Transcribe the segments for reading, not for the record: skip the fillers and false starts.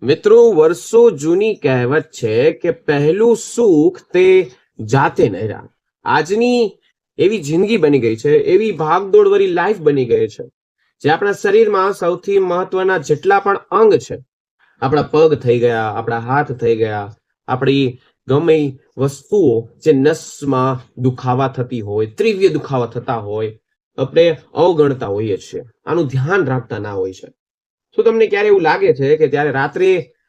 મિત્રો, વર્ષો જૂની કહેવત છે કે પહેલું સુખ તે જાતે નહેરા. આજની એવી જિંદગી બની ગઈ છે, એવી ભાગદોડ વાળી લાઈફ બની ગઈ છે, જે આપણા શરીરમાં સૌથી મહત્વના જેટલા પણ અંગ છે, આપણા પગ થઈ ગયા, આપણા હાથ થઈ ગયા, આપણી ગમે વસ્તુઓ જે નસમાં દુખાવા થતી હોય, તીવ્ર દુખાવા થતા હોય, આપણે અવગણતા હોઈએ છીએ, આનું ધ્યાન રાખતા ના હોય છે. શું તમને ક્યારે એવું લાગે છે કે ત્યારે રાત્રે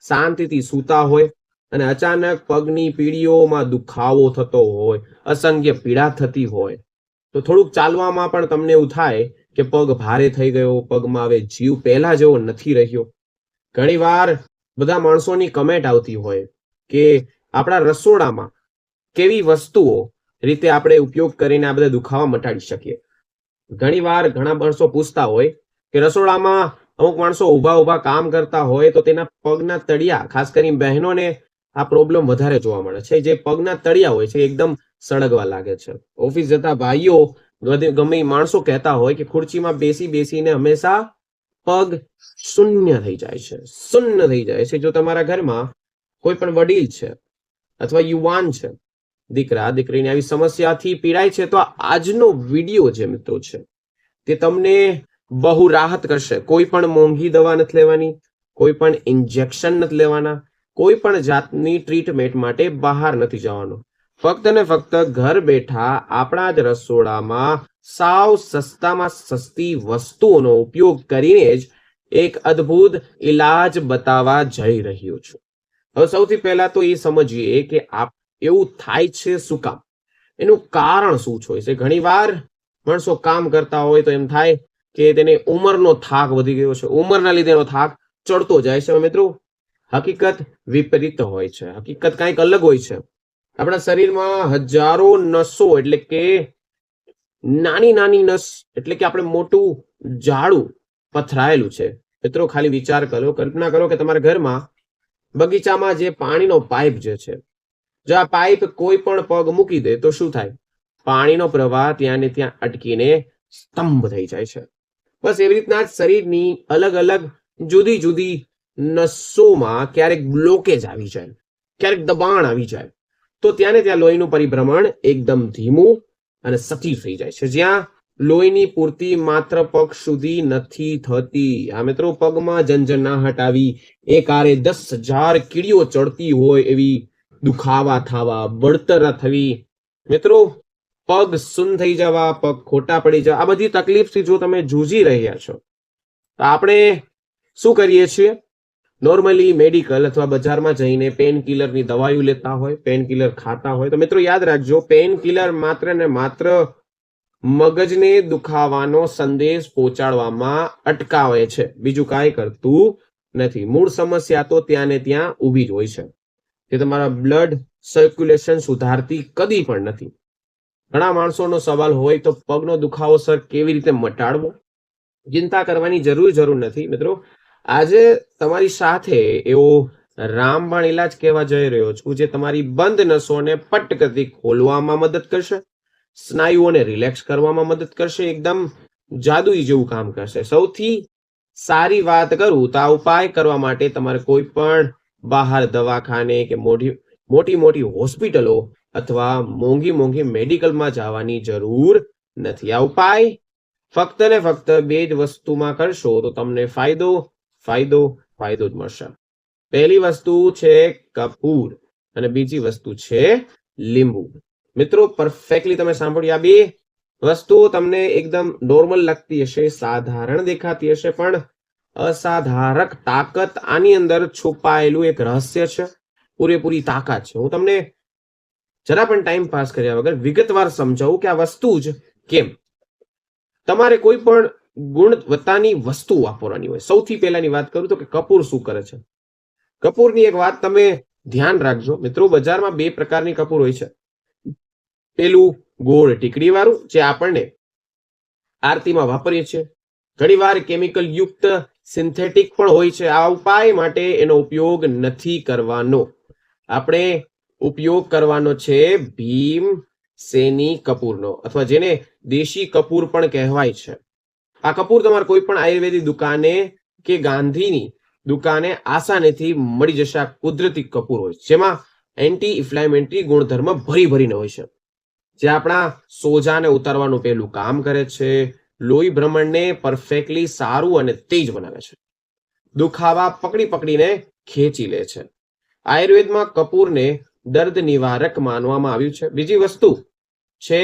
શાંતિથી સૂતા હોય અને અચાનક પગની પીડીઓમાં દુખાવો થતો હોય, અસંખ્ય પીડા થતી હોય, તો થોડુંક ચાલવામાં પણ તમને એવું થાય કે પગ ભારે થઈ ગયો, પગમાં હવે જીવ પહેલા જેવો નથી રહ્યો. ઘણી વાર બધા માણસોની કમેન્ટ આવતી હોય કે આપણા રસોડામાં કેવી વસ્તુઓ રીતે આપણે ઉપયોગ કરીને આ બધા દુખાવા મટાડી શકીએ. ઘણી વાર ઘણા માણસો પૂછતા હોય કે રસોડામાં અમુક માણસો ઊભા કામ કરતા હોય તો તેના પગના તળિયા, ખાસ કરીને બહેનોને આ પ્રોબ્લેમ વધારે જોવા મળે છે, જે પગના તળિયા હોય છે એકદમ સળગવા લાગે છે. ઓફિસ જતા ભાઈઓ ગમે માણસો કહેતા હોય કે ખુરચીમાં બેસીને હંમેશા પગ શૂન્ય થઈ જાય છે, શૂન્ય થઈ જાય છે. જો તમારા ઘરમાં કોઈ પણ વડીલ છે અથવા યુવાન છે, દીકરા દીકરીની આવી સમસ્યાથી પીડાય છે, તો આજનો વિડીયો જે મિત્રો છે તે તમને બહુ રાહત કરશે. કોઈ પણ મોંઘી દવા નથી લેવાની, કોઈ પણ ઇન્જેક્શન નથી લેવાના, કોઈ પણ જાતની ટ્રીટમેન્ટ માટે બહાર નથી જવાનું. ફક્ત ને ફક્ત ઘર બેઠા આપણા જ રસોડામાં સાવ સસ્તામાં સસ્તી વસ્તુઓનો ઉપયોગ કરીને જ એક અદ્ભુત ઈલાજ બતાવવા જઈ રહ્યો છું. હવે સૌથી પહેલા તો એ સમજીએ કે એવું થાય છે શું કામ, એનું કારણ શું છે. ઘણી વાર માણસો કામ કરતા હોય તો એમ થાય કે તેને ઉંમરનો થાક વધી ગયો છે, ઉંમરના લીધે એનો થાક ચડતો જાય છે. મિત્રો, હકીકત વિપરીત હોય છે, હકીકત કંઈક અલગ હોય છે. આપણા શરીરમાં હજારો નસો, એટલે કે નાની નાની નસ, એટલે કે આપણે મોટું જાડું પથરાયેલું છે. મિત્રો, ખાલી વિચાર કરો, કલ્પના કરો કે તમારા ઘરમાં બગીચામાં જે પાણીનો પાઇપ જે છે, જો આ પાઇપ કોઈ પણ પગ મૂકી દે તો શું થાય? પાણીનો પ્રવાહ ત્યાં ને ત્યાં અટકીને સ્તંભ થઈ જાય છે. બસ એવી રીતના જ શરીરની અલગ અલગ જુદી જુદી નસોમાં ક્યારેક બ્લોકેજ આવી જાય, ક્યારેક દબાણ આવી જાય, તો ત્યાં ને ત્યાં લોહીનું પરિભ્રમણ એકદમ ધીમું અને સતીવ થઈ જાય છે. જ્યાં લોહીની પૂર્તિ માત્ર પગ સુધી નથી થતી. આ મિત્રો, પગમાં ઝંઝનાહટ આવી, એકારે 10,000 કીડીઓ ચડતી હોય એવી દુખાવા થવા, બળતરા થવી, મિત્રો પગ સુન થઈ જવા, પગ ખોટા પડી જવા, આ બધી તકલીફથી જો તમે જૂજી રહ્યા છો તો આપણે શું કરીએ છીએ? નોર્મલી મેડિકલ અથવા બજારમાં જઈને પેન કિલરની દવાઈઓ લેતા હોય, પેન કિલર ખાતા હોય. તો મિત્રો યાદ રાખજો, પેન કિલર માત્ર ને માત્ર મગજને દુખાવાનો સંદેશ પહોંચાડવામાં અટકાવે છે, બીજું કાંઈ કરતું નથી. મૂળ સમસ્યા તો ત્યાં ને ત્યાં ઊભી જ હોય છે, કે તમારા બ્લડ સર્ક્યુલેશન સુધારતી કદી પણ નથી. ઘણા માણસોનો સવાલ હોય તો પગનો દુખાવો સર કેવી રીતે મટાડવો? ચિંતા કરવાની જરૂર નથી મિત્રો. આજે તમારી સાથે એવો રામબાણ ઇલાજ કહેવા જઈ રહ્યો છું, જે તમારી બંધ નસોને પટકથી ખોલવામાં મદદ કરશે, સ્નાયુઓને રિલેક્સ કરવામાં મદદ કરશે, એકદમ જાદુઈ જેવું કામ કરશે. સૌથી સારી વાત કરું તો આ ઉપાય કરવા માટે તમારે કોઈ પણ બહાર દવાખાને કે મોટી હોસ્પિટલો અથવા મોંઘી મેડિકલમાં જવાની જરૂર નથી. આ ઉપાય ફક્ત ને ફક્ત બે જ વસ્તુમાં કરશો તો તમને ફાયદો જ મળશે. પહેલી વસ્તુ છે કપૂર અને બીજી વસ્તુ છે લીંબુ. મિત્રો, પરફેક્ટલી તમે સાંભળ્યું, આ બે વસ્તુઓ તમને એકદમ નોર્મલ લાગતી હશે, સાધારણ દેખાતી હશે, પણ અસાધારક તાકાત આની અંદર છુપાયેલું એક રહસ્ય છે, પૂરેપૂરી તાકાત છે. હું તમને જરા પણ ટાઈમ પાસ કર્યા વગર વિગતવાર સમજાવું કે આ વસ્તુ જ કેમ. તમારે કોઈ પણ ગુણવત્તાની વસ્તુ વાપરવાની હોય. સૌથી પહેલાની વાત કરું તો કે કપૂર શું કરે છે. કપૂરની એક વાત તમે ધ્યાન રાખજો મિત્રો, બજારમાં બે પ્રકારની કપૂર હોય છે. પેલું ગોળ ટીકડી વાળું, જે આપણને આરતીમાં વાપરીએ છીએ. ઘણીવાર કેમિકલ યુક્ત સિન્થેટિક પણ હોય છે. આ ઉપાય માટે એનો ઉપયોગ નથી કરવાનો. આપણે ઉપયોગ કરવાનો છે ભીમ સેની કપૂરનો, અથવા જેને દેશી કપૂર પણ કહેવાય છે. આ કપૂર તમારે કોઈ પણ આયુર્વેદિક દુકાને કે ગાંધીની દુકાને આસાનીથી મળી જશે આ કુદરતી કપૂર હોય, જેમાં એન્ટી ઇન્ફ્લામેટરી ગુણધર્મ ભરીને હોય છે, જે આપણા સોજાને ઉતારવાનું પહેલું કામ કરે છે, લોહી ભ્રમણને પરફેક્ટલી સારું અને તેજ બનાવે છે, દુખાવા પકડીને ખેંચી લે છે. આયુર્વેદમાં કપૂરને દર્દ નિવારક માનવામાં આવ્યું છે. બીજી વસ્તુ છે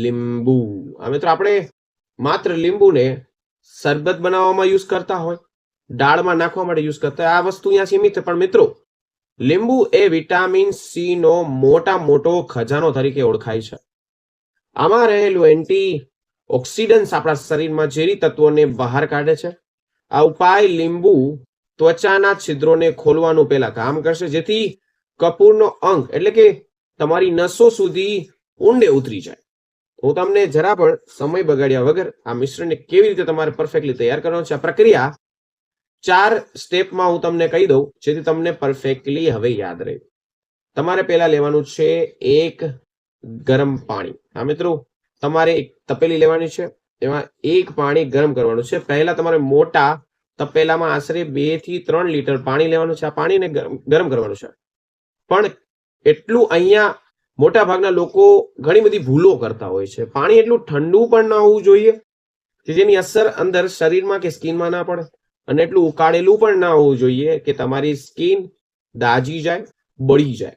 લીંબુ. આ મિત્રો આપણે માત્ર લીંબુને શરબત બનાવવામાં યુઝ કરતા હોય, દાળમાં નાખવા માટે યુઝ કરતા હોય, આ વસ્તુ અહીંયા સીમિત છે. પણ મિત્રો લીંબુ એ વિટામિન સી નો મોટો ખજાનો તરીકે ઓળખાય છે. આમાં રહેલું એન્ટી ઓક્સિડન્ટ્સ આપણા શરીરમાં ઝેરી તત્વોને બહાર કાઢે છે. આ ઉપાય લીંબુ ત્વચાના છિદ્રોને ખોલવાનું પહેલા કામ કરશે, જેથી કપૂરનો અંગ એટલે કે તમારી નસો સુધી ઊંડે ઉતરી જાય. હું તમને જરા પણ સમય બગાડ્યા વગર આ મિશ્રણને કેવી રીતે તમારે પરફેક્ટલી તૈયાર કરવાનું છે, આ પ્રક્રિયા 4 સ્ટેપમાં હું તમને કહી દઉં, જેથી તમને પરફેક્ટલી હવે યાદ રહે. તમારે પહેલા લેવાનું છે 1 ગરમ પાણી. હા મિત્રો, તમારે એક તપેલી લેવાની છે, એમાં 1 પાણી ગરમ કરવાનું છે. પહેલા તમારે મોટા તપેલામાં આશરે 2 થી 3 લીટર પાણી લેવાનું છે. આ પાણીને ગરમ કરવાનું છે. પણ એટલું અહીંયા મોટા ભાગના લોકો ઘણી બધી ભૂલો કરતા હોય છે. પાણી એટલું ઠંડુ પણ ન હોવું જોઈએ કે જેની અસર અંદર શરીરમાં કે સ્કિનમાં ના પડે, અને એટલું ઉકાળેલું પણ ના હોવું જોઈએ કે તમારી સ્કિન દાજી જાય, બળી જાય.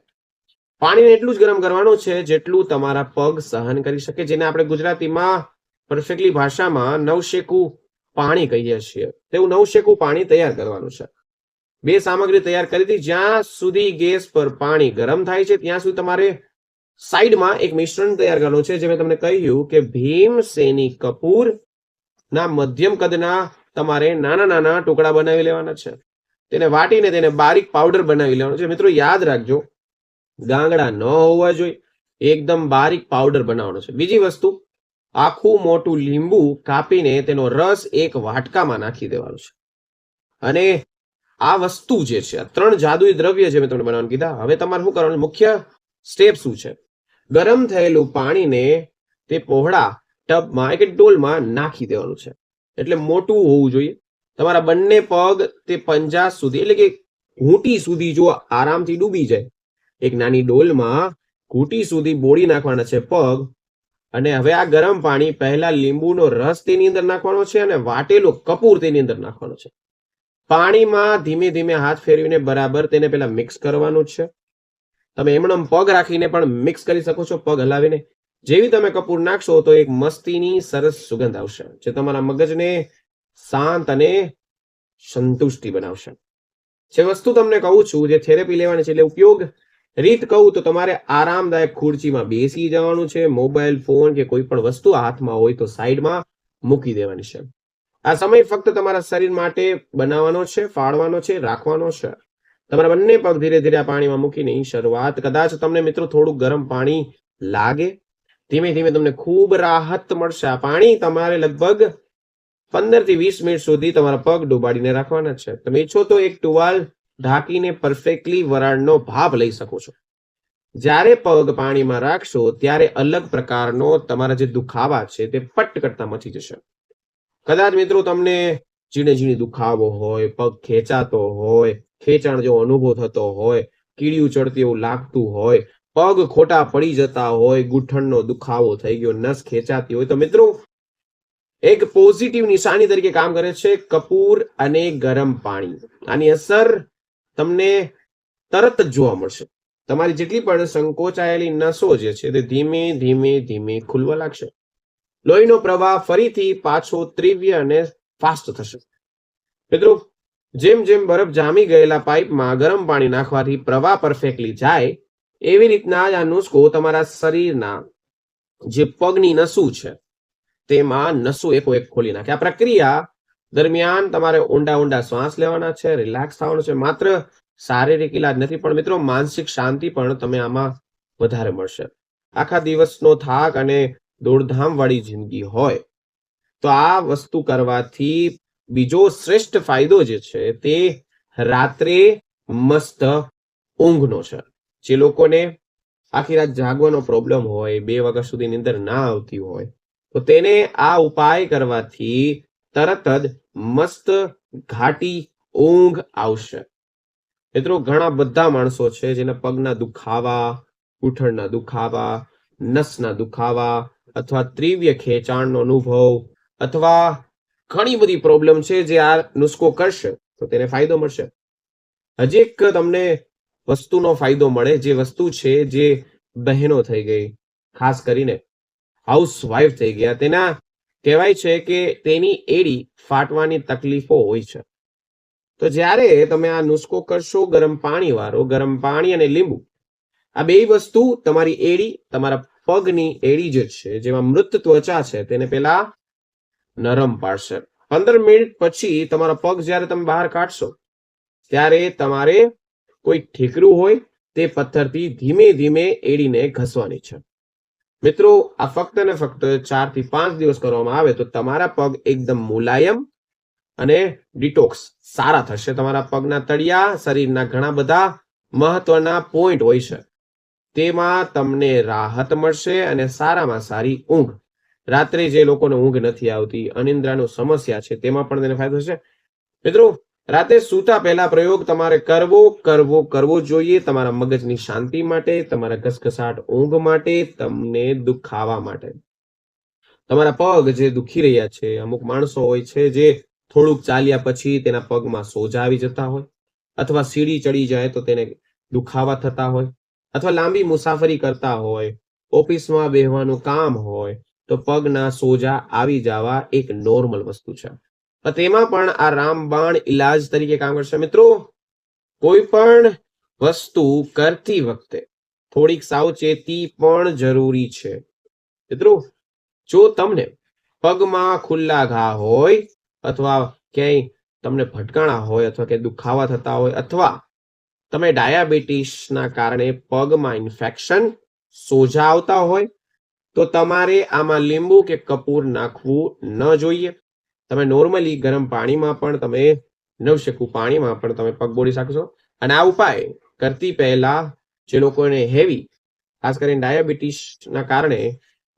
પાણીને એટલું જ ગરમ કરવાનું છે જેટલું તમારા પગ સહન કરી શકે, જેને આપણે ગુજરાતીમાં પરફેક્ટલી ભાષામાં નવશેકું પાણી કહીએ છીએ. તેવું નવશેકું પાણી તૈયાર કરવાનું છે. 2 સામગ્રી તૈયાર કરી હતી. જ્યાં સુધી ગેસ પર પાણી ગરમ થાય છે ત્યાં સુધી તમારે સાઈડમાં એક મિશ્રણ તૈયાર કરવાનું છે, જે મેં તમને કહ્યું કે ભીમસેની કપૂર ના મધ્યમ કદના તમારે નાના ટુકડા બનાવી લેવાના છે. તેને વાટીને તેને બારીક પાવડર બનાવી લેવાનો છે. મિત્રો યાદ રાખજો, ગાંગડા ન હોવા જોઈએ, એકદમ બારીક પાવડર બનાવવાનો છે. બીજી વસ્તુ, આખું મોટું લીંબુ કાપીને તેનો રસ એક વાટકામાં નાખી દેવાનો છે. અને આ વસ્તુ જે છે, આ 3 જાદુઈ દ્રવ્ય જે મેં તમને બનાવવાનું કીધા, હવે તમારે શું કરવાનું, મુખ્ય સ્ટેપ શું છે, ગરમ થયેલું પાણીને તે પહોળા ટબમાં એક ડોલમાં નાખી દેવાનું છે. એટલે મોટું હોવું જોઈએ. તમારા બંને પગ તે 50 સુધી એટલે કે ઘૂંટી સુધી જો આરામથી ડૂબી જાય, એક નાની ડોલમાં ઘૂંટી સુધી બોળી નાખવાના છે પગ. અને હવે આ ગરમ પાણી પહેલા લીંબુનો રસ તેની અંદર નાખવાનો છે અને વાટેલો કપૂર તેની અંદર નાખવાનો છે. પાણીમાં ધીમે હાથ ફેરવીને બરાબર તેને પહેલા મિક્સ કરવાનું છે. તમે એમણે પગ રાખીને પણ મિક્સ કરી શકો છો, પગ હલાવીને. જેવી તમે કપૂર નાખશો તો એક મસ્તીની સરસ સુગંધ આવશે, જે તમારા મગજને શાંત અને સંતુષ્ટિ બનાવશે. જે વસ્તુ તમને કહું છું, જે થેરેપી લેવાની છે, એટલે ઉપયોગ રીત કહું તો તમારે આરામદાયક ખુરચીમાં બેસી જવાનું છે. મોબાઈલ ફોન કે કોઈ પણ વસ્તુ હાથમાં હોય તો સાઈડમાં મૂકી દેવાની છે. આ સમય ફક્ત તમારા શરીર માટે બનાવવાનો છે, ફાળવાનો છે, રાખવાનો છે. તમારા બંને પગ ધીરે આ પાણીમાં મૂકીને શરૂઆત, કદાચ તમને મિત્રો થોડું ગરમ પાણી લાગે, ધીમે તમને ખૂબ રાહત મળશે. આ પાણી તમારે લગભગ 15 થી 20 મિનિટ સુધી તમારા પગ ડુબાડીને રાખવાના છે. તમે ઈચ્છો તો એક ટુવાલ ઢાંકીને પરફેક્ટલી વરાળનો ભાપ લઈ શકો છો. જ્યારે પગ પાણીમાં રાખશો ત્યારે અલગ પ્રકારનો તમારા જે દુખાવા છે તે પટ કરતા મચી જશે. કદાચ મિત્રો તમને ઝીણી દુખાવો હોય, પગ ખેંચાતો હોય, ખેંચાણ જેવો અનુભવ થતો હોય, કીડિયું ચડતી એવું લાગતું હોય, પગ ખોટા પડી જતા હોય, ગૂંઠણનો દુખાવો થઈ ગયો, નસ ખેંચાતી હોય, તો મિત્રો એક પોઝિટિવ નિશાની તરીકે કામ કરે છે કપૂર અને ગરમ પાણી. આની અસર તમને તરત જ જોવા મળશે. તમારી જેટલી પણ સંકોચાયેલી નસો જે છે તે ધીમે ખુલવા લાગશે. લોહીનો પ્રવાહ ફરીથી પાછો તીવ્ર અને ફાસ્ટ થશે. મિત્રો જેમ બરફ જામી ગયેલા પાઇપમાં ગરમ પાણી નાખવાથી પ્રવાહ પરફેક્ટલી જાય, એવી રીતના આ નુસ્ખો તમારા શરીરના જે પગની નસું છે તેમાં નસું એક ખોલી નાખે. આ પ્રક્રિયા દરમિયાન તમારે ઊંડા શ્વાસ લેવાના છે, રિલેક્સ થવાનું છે. માત્ર શારીરિક ઇલાજ નથી, પણ મિત્રો માનસિક શાંતિ પણ તમે આમાં વધારે મળશે. આખા દિવસનો થાક અને દોડધામ વાળી જિંદગી હોય તો આ વસ્તુ કરવાથી બીજો શ્રેષ્ઠ ફાયદો જે છે તે રાત્રે મસ્ત ઊંઘનો છે. જે લોકોને આખી રાત જાગવાનો પ્રોબ્લેમ હોય, 2 વાગ્યા સુધી નીંદર ના આવતી હોય, તો તેને આ ઉપાય કરવાથી તરત જ મસ્ત ઘાટી ઊંઘ આવશે. મિત્રો ઘણા બધા માણસો છે જેને પગના દુખાવા, ગૂંઠણના દુખાવા, નસના દુખાવા અથવા તીવ્ર ખેંચાણનો અનુભવ અથવા ઘણી બધી પ્રોબ્લેમ છે. જે આ નુસ્ખો કરશે તો તેને ફાયદો મળશે. હજી એક તમને વસ્તુનો ફાયદો મળે, જે વસ્તુ છે જે બહેનો થઈ ગઈ, ખાસ કરીને હાઉસવાઈફ થઈ ગયા, તેના કહેવાય છે કે તેની એડી ફાટવાની તકલીફો હોય છે. તો જ્યારે તમે આ નુસ્ખો કરશો, ગરમ પાણી વાળો, ગરમ પાણી અને લીંબુ, આ બે વસ્તુ તમારી એડી, તમારા પગની એડી જે છે, જેમાં મૃત ત્વચા છે, તેને પેલા નરમ પાડશે. 15 મિનિટ પછી તમારા પગ જ્યારે તમે બહાર કાઢશો ત્યારે તમારે કોઈ ઠીકરું હોય તે પથ્થરથી ધીમે ધીમે એડીને ઘસવાની છે. મિત્રો આ ફક્ત ને ફક્ત 4 થી 5 દિવસ કરવામાં આવે તો તમારા પગ એકદમ મુલાયમ અને ડિટોક્સ સારા થશે. તમારા પગના તળિયા, શરીરના ઘણા બધા મહત્વના પોઈન્ટ હોય છે, તેમાં તમને રાહત મળશે અને સારામાં સારી ઊંઘ. રાત્રે જે લોકોને ઊંઘ નથી આવતી, અનિદ્રાનો સમસ્યા છે, તેમાં પણ તેને ફાયદો થશે. મિત્રો રાતે સૂતા પહેલા પ્રયોગ તમારે કરવો જોઈએ, તમારા મગજની શાંતિ માટે, તમારા ઘસઘસાટ ઊંઘ માટે, તમને દુખાવા માટે. તમારા પગ જે દુખી રહ્યા છે, અમુક માણસો હોય છે જે થોડુંક ચાલ્યા પછી તેના પગમાં સોજા આવી જતા હોય, અથવા સીડી ચડી જાય તો તેને દુખાવા થતા હોય, અથવા લાંબી મુસાફરી કરતા હોય, ઓફિસમાં બેહવાનું કામ હોય તો પગના સોજા આવી જવા એક નોર્મલ વસ્તુ છે. તેમાં પણ આ રામબાણ ઇલાજ તરીકે કામ કરશે. મિત્રો કોઈ પણ વસ્તુ કરતી વખતે થોડીક સાવચેતી પણ જરૂરી છે. મિત્રો જો તમને પગમાં ખુલ્લા ઘા હોય અથવા ક્યાંય તમને ભટકાણા હોય અથવા કે દુખાવા થતા હોય અથવા તમે ડાયાબિટીસના કારણે પગમાં ઇન્ફેક્શન, સોજા આવતા હોય તો તમારે આમાં લીંબુ કે કપૂર નાખવું ન જોઈએ. તમે નોર્મલી ગરમ પાણીમાં પણ, તમે નવશેકું પાણીમાં પણ તમે પગ બોળી શકશો. અને આ ઉપાય કરતી પહેલા જે લોકોને હેવી, ખાસ કરીને ડાયાબિટીસના કારણે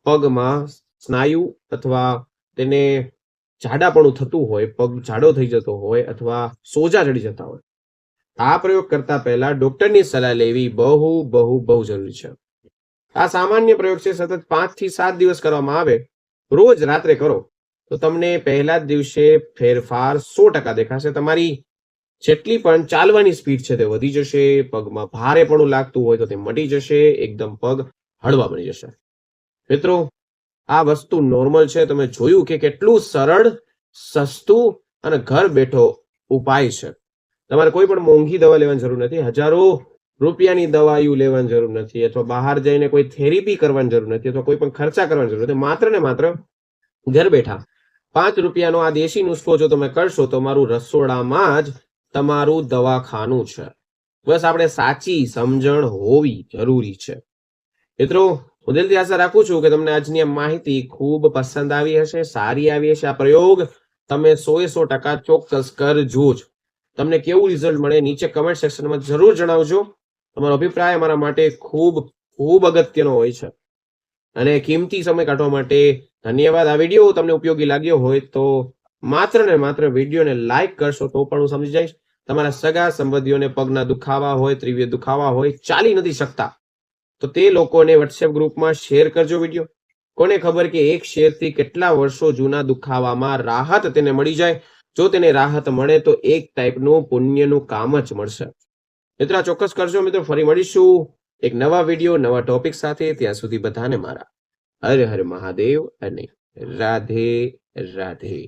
પગમાં સ્નાયુ અથવા તેને જાડાપણું થતું હોય, પગ જાડો થઈ જતો હોય અથવા સોજા ચડી જતા હોય, આ પ્રયોગ કરતા પહેલા ડોક્ટરની સલાહ લેવી બહુ બહુ બહુ જરૂરી છે. આ સામાન્ય પ્રયોગ છે. સતત 5 થી 7 દિવસ કરવામાં આવે, રોજ રાત્રે કરો તો તમને પહેલા જ દિવસે ફેરફાર 100% દેખાશે. તમારી જેટલી પણ ચાલવાની સ્પીડ છે તે વધી જશે, પગમાં ભારેપણું લાગતું હોય તો તે મટી જશે, એકદમ પગ હળવા બની જશે. મિત્રો આ વસ્તુ નોર્મલ છે. તમે જોયું કે કેટલું સરળ, સસ્તું અને ઘર બેઠો ઉપાય છે. તમારે કોઈ પણ મોંઘી દવા લેવાની જરૂર નથી, હજારો રૂપિયાની દવાઓ લેવાની જરૂર નથી, અથવા બહાર જઈને કોઈ થેરેપી કરવાની જરૂર નથી, અથવા કોઈ પણ ખર્ચા કરવાની જરૂર નથી. માત્ર ને માત્ર ઘર બેઠા 5 રૂપિયાનો આ દેશી નુસ્ખો જો તમે કરશો તો મારું રસોડામાં જ તમારું દવાખાનું છે. બસ આપણે સાચી સમજણ હોવી જરૂરી છે. મિત્રો હું દિલથી આશા રાખું છું કે તમને આજની આ માહિતી ખૂબ પસંદ આવી હશે, સારી આવી હશે. આ પ્રયોગ તમે 100% ચોક્કસ કરજો જ. તમને કેવું રિઝલ્ટ મળે નીચે કમેન્ટ સેક્શનમાં જરૂર જણાવજો. તમારો અભિપ્રાય અમારા માટે ખૂબ ખૂબ અગત્યનો હોય છે. અને કિંમતી સમય કાઢવા માટે ધન્યવાદ. આ વિડીયો તમને ઉપયોગી લાગ્યો હોય તો માત્ર ને માત્ર વિડીયોને લાઈક કરશો તો પણ હું સમજી જઈશ. તમારા સગા સંબંધીઓને પગના દુખાવા હોય, તીવ્ર દુખાવા હોય, ચાલી નથી શકતા, તો તે લોકોને વોટ્સએપ ગ્રુપમાં શેર કરજો વિડીયો. કોને ખબર કે એક શેરથી કેટલા વર્ષો જૂના દુખાવામાં રાહત તેને મળી જાય. જો તેને રાહત મળે તો એક ટાઈપનું પુણ્યનું કામ જ મળશે. મિત્રો ચોક્કસ કરજો. મિત્રો ફરી મળીશું એક નવા વિડીયો, નવા ટોપિક સાથે. ત્યાં સુધી બધાને મારા હર હર મહાદેવ અને રાધે રાધે.